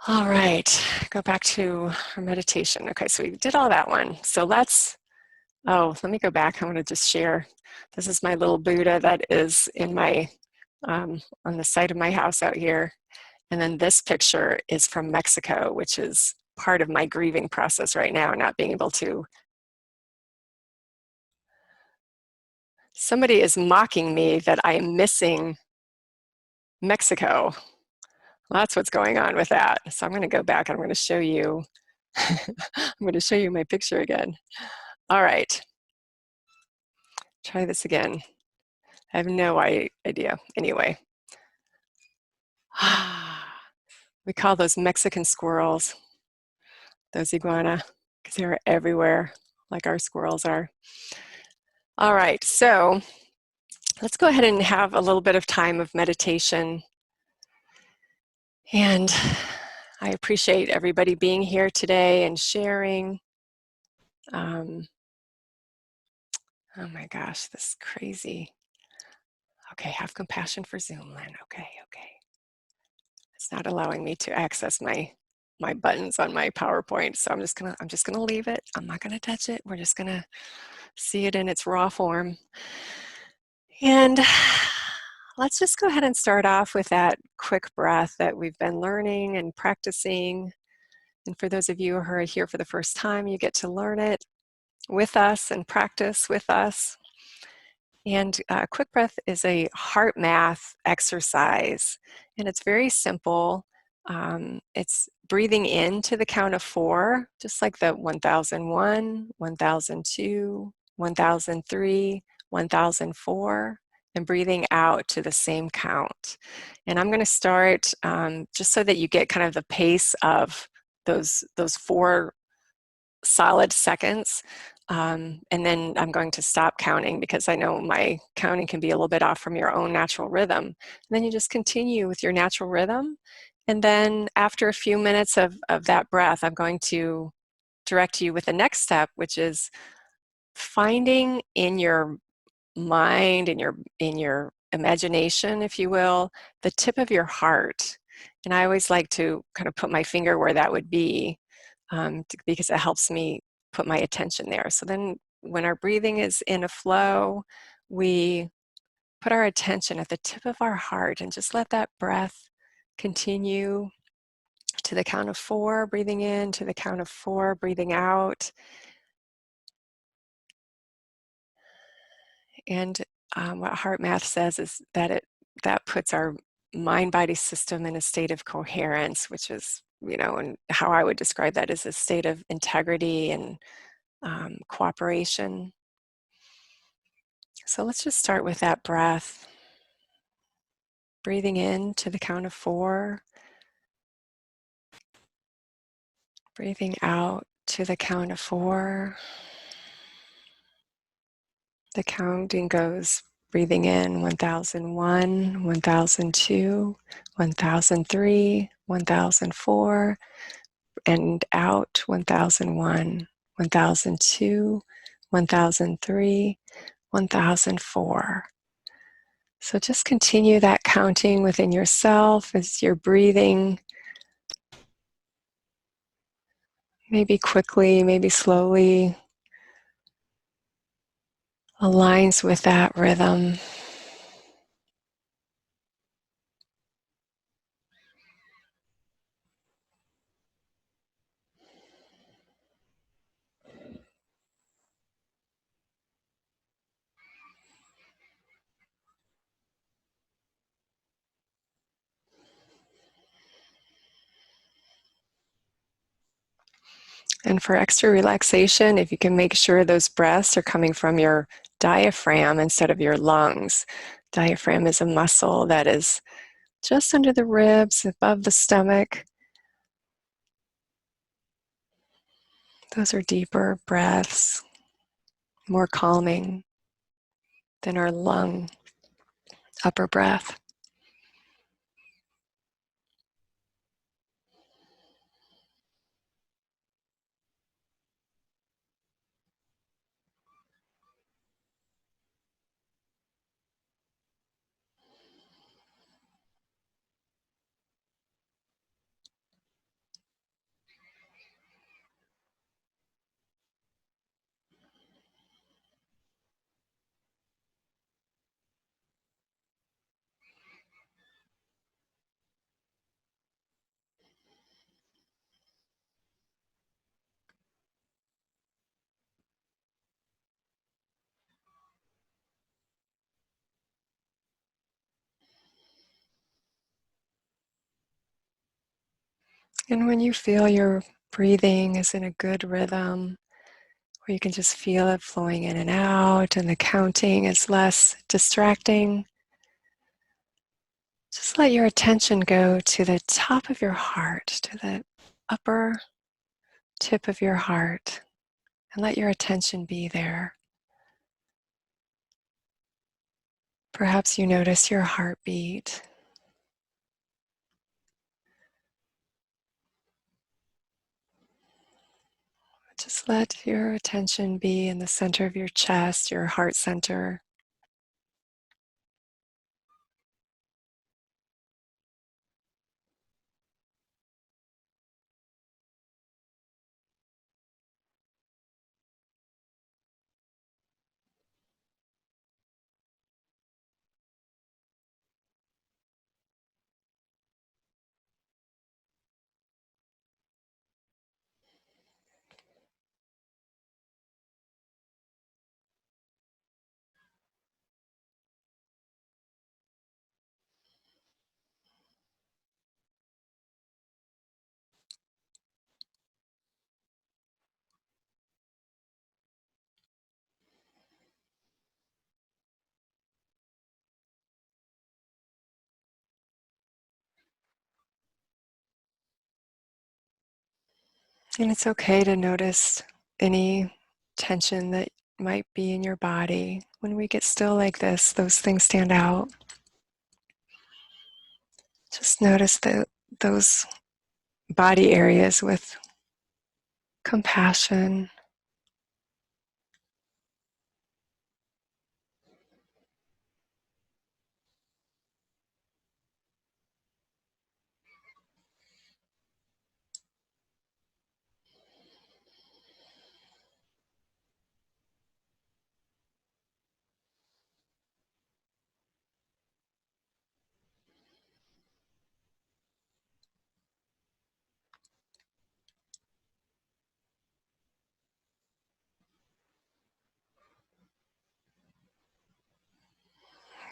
All right, go back to our meditation. Okay, so we did all that one. So let me go back. I want to just share. This is my little Buddha that is in my, on the side of my house out here. And then this picture is from Mexico, which is part of my grieving process right now, not being able to. Somebody is mocking me that I am missing Mexico. Well, that's what's going on with that. So I'm going to go back and I'm going to show you. I'm going to show you my picture again. All right. Try this again. I have no idea. Anyway. We call those Mexican squirrels, those iguana, because they're everywhere, like our squirrels are. All right, so let's go ahead and have a little bit of time of meditation. And I appreciate everybody being here today and sharing. Oh my gosh, this is crazy. Okay, have compassion for Zoom, Lynn. Okay. It's not allowing me to access my buttons on my PowerPoint, so I'm just gonna leave it. I'm not gonna touch it. We're just gonna see it in its raw form. And let's just go ahead and start off with that quick breath that we've been learning and practicing. And for those of you who are here for the first time, you get to learn it with us and practice with us. And quick breath is a heart math exercise, and it's very simple. It's breathing in to the count of 4, just like the 1001, 1002, 1003, 1004, and breathing out to the same count. And I'm going to start just so that you get kind of the pace of those 4 solid seconds. And then I'm going to stop counting because I know my counting can be a little bit off from your own natural rhythm. And then you just continue with your natural rhythm. And then after a few minutes of that breath, I'm going to direct you with the next step, which is finding in your mind, in your imagination, if you will, the tip of your heart. And I always like to kind of put my finger where that would be because it helps me put my attention there. So then when our breathing is in a flow, we put our attention at the tip of our heart and just let that breath continue to the count of 4, breathing in, to the count of 4, breathing out. And what heart math says is that that puts our mind-body system in a state of coherence, which is, and how I would describe that is a state of integrity and cooperation. So let's just start with that breath. Breathing in to the count of 4. Breathing out to the count of 4. The counting goes breathing in 1001, 1002, 1003, 1004, and out 1001, 1002, 1003, 1004. So just continue that counting within yourself as you're breathing, maybe quickly, maybe slowly, aligns with that rhythm. And for extra relaxation, if you can make sure those breaths are coming from your diaphragm instead of your lungs. Diaphragm is a muscle that is just under the ribs, above the stomach. Those are deeper breaths, more calming than our lung upper breath. And when you feel your breathing is in a good rhythm, where you can just feel it flowing in and out, and the counting is less distracting, just let your attention go to the top of your heart, to the upper tip of your heart, and let your attention be there. Perhaps you notice your heartbeat. Just let your attention be in the center of your chest, your heart center. And it's okay to notice any tension that might be in your body. When we get still like this, those things stand out. Just notice those body areas with compassion.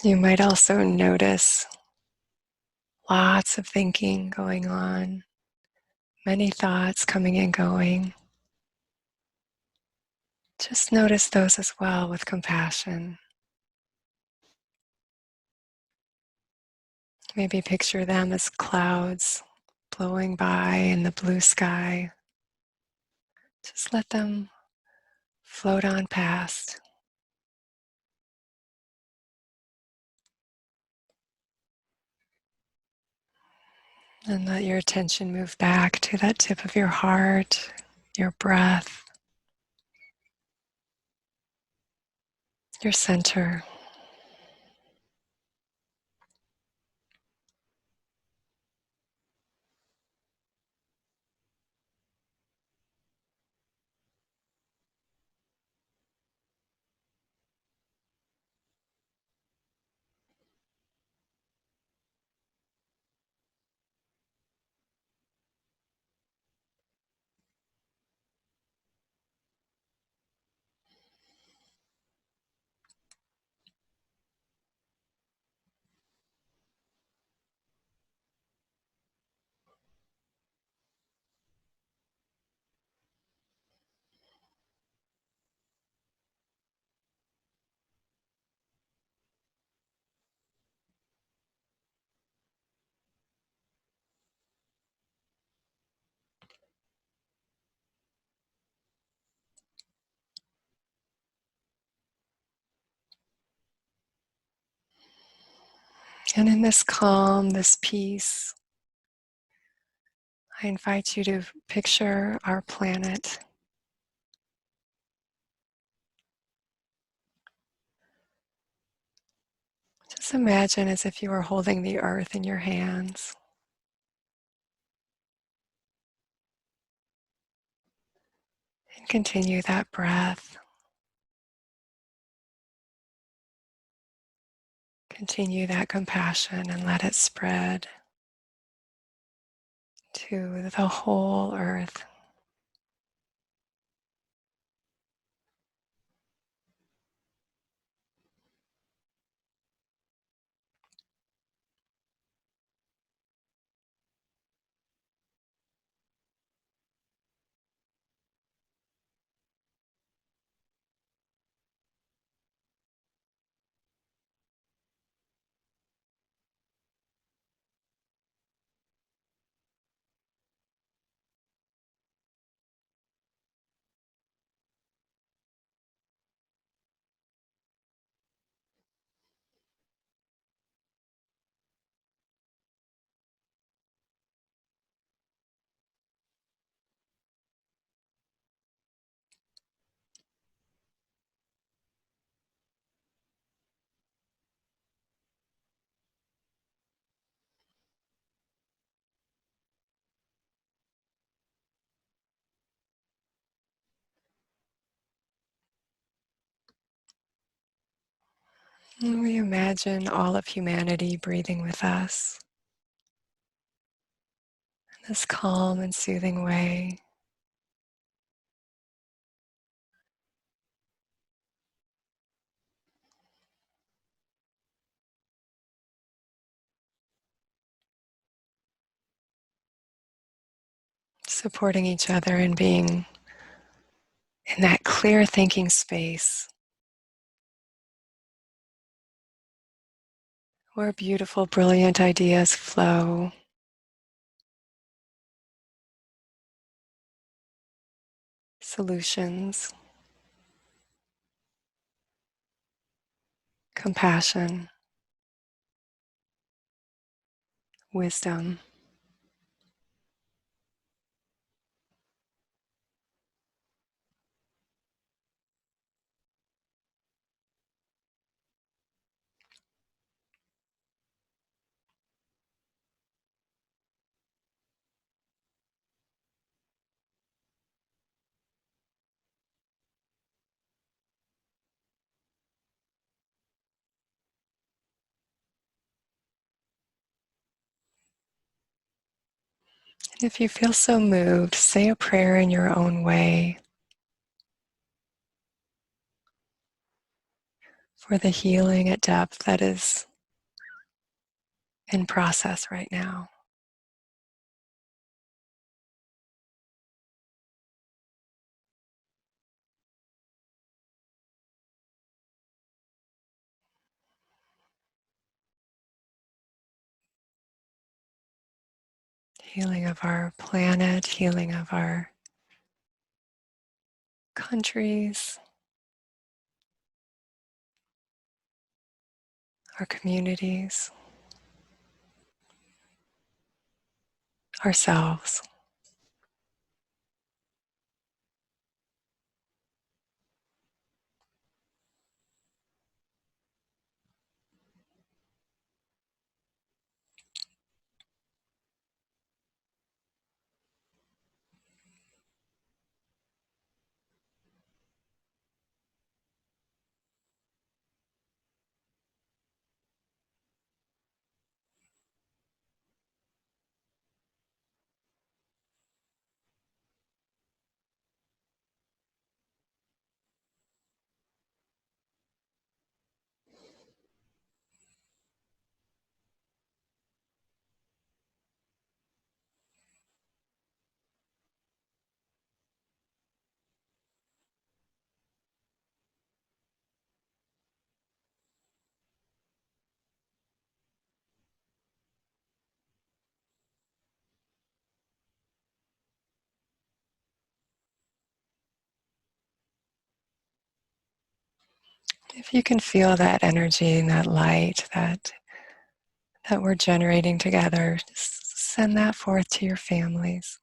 You might also notice Lots of thinking going on, many thoughts coming and going. Just notice those as well with compassion. Maybe picture them as clouds blowing by in the blue sky. Just let them float on past. And let your attention move back to that tip of your heart, your breath, your center. And in this calm, this peace, I invite you to picture our planet. Just imagine as if you were holding the earth in your hands. And continue that breath. Continue that compassion and let it spread to the whole earth. And we imagine all of humanity breathing with us in this calm and soothing way. Supporting each other and being in that clear thinking space where beautiful, brilliant ideas flow. Solutions, compassion, wisdom. And if you feel so moved, say a prayer in your own way for the healing at depth that is in process right now. Healing of our planet, healing of our countries, our communities, ourselves. If you can feel that energy and that light that we're generating together, just send that forth to your families,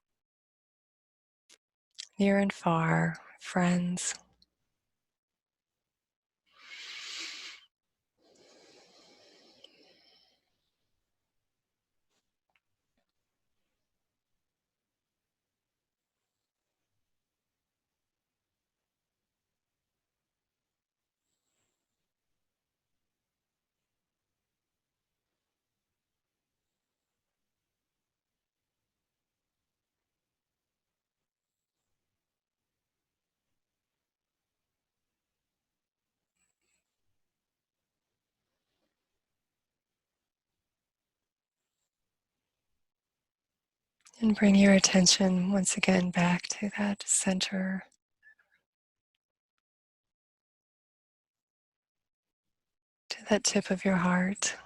near and far, friends. And bring your attention once again back to that center, to that tip of your heart.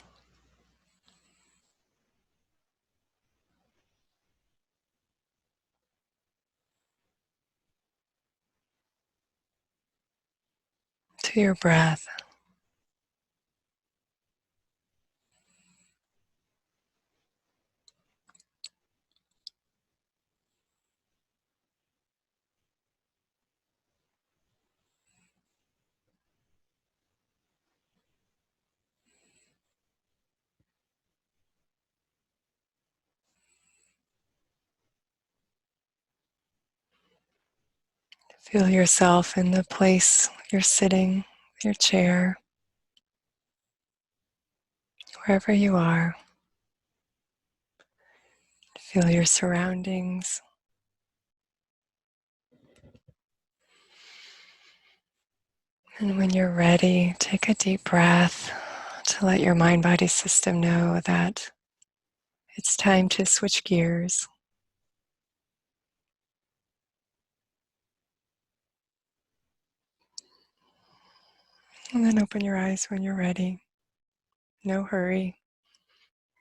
To your breath. Feel yourself in the place you're sitting, your chair, wherever you are. Feel your surroundings. And when you're ready, take a deep breath to let your mind-body system know that it's time to switch gears. And then open your eyes when you're ready. No hurry.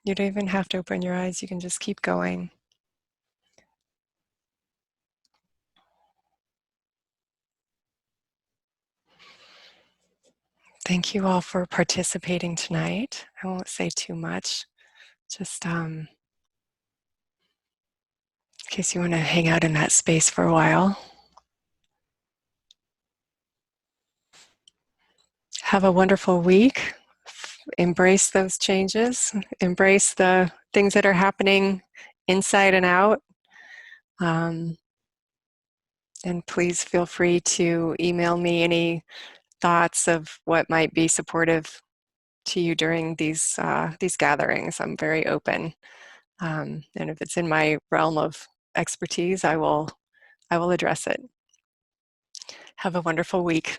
You don't even have to open your eyes. You can just keep going. Thank you all for participating tonight. I won't say too much. Just in case you want to hang out in that space for a while. Have a wonderful week. Embrace those changes. Embrace the things that are happening inside and out. And please feel free to email me any thoughts of what might be supportive to you during these gatherings. I'm very open. And if it's in my realm of expertise, I will address it. Have a wonderful week.